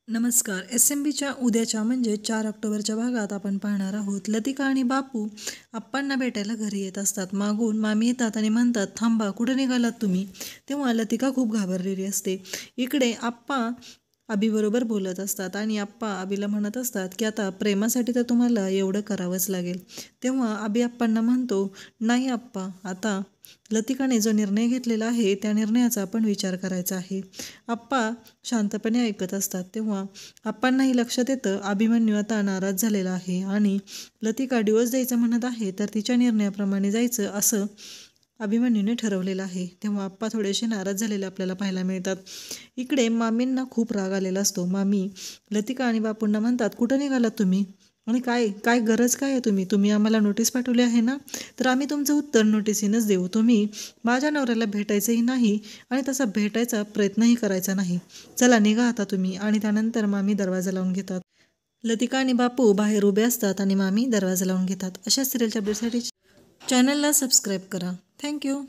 नमस्कार. SMBच्या उद्याच्या म्हणजे 4 ऑक्टोबरच्या भागात आपण पाहणार आहोत. लतिका आणि बापू आप्पांना भेटायला घरी येत असतात. मागून मामी येतात आणि म्हणतात, थांबा, कुठे निघालात तुम्ही? तेव्हा लतिका खूप घाबरलेली असते. इकडे आप्पा अभिबरोबर बोलत असतात आणि आप्पा अभिला म्हणत असतात की आता प्रेमासाठी तर तुम्हाला एवढं करावंच लागेल. तेव्हा अभि आप्पांना म्हणतो, नाही आप्पा, आता लतिकाने जो निर्णय घेतलेला आहे त्या निर्णयाचा आपण विचार करायचा आहे. आप्पा शांतपणे ऐकत असतात. तेव्हा आप्पांनाही लक्षात येतं अभिमन्यू आता नाराज झालेला आहे आणि लतिका डिवोर्स द्यायचं म्हणत आहे, तर तिच्या निर्णयाप्रमाणे जायचं असं अभिमन्यूने ठरवलेलं आहे. तेव्हा आप्पा थोडेसे नाराज झालेले आपल्याला पाहायला मिळतात. इकडे मामींना खूप राग आलेला असतो. मामी लतिका आणि बापूंना म्हणतात, कुठं निघालात तुम्ही? आणि काय काय गरज काय आहे? तुम्ही आम्हाला नोटीस पाठवली आहे ना, तर आम्ही तुमचं उत्तर नोटिसीनच देऊ. तुम्ही माझ्या नवऱ्याला भेटायचंही नाही आणि तसा भेटायचा प्रयत्नही करायचा नाही. चला निघा आता तुम्ही. आणि त्यानंतर मामी दरवाजा लावून घेतात. लतिका आणि बापू बाहेर उभे असतात आणि मामी दरवाजा लावून घेतात. अशा सिरियलच्या अपडेटसाठी चॅनलला सबस्क्राईब करा. थँक्यू.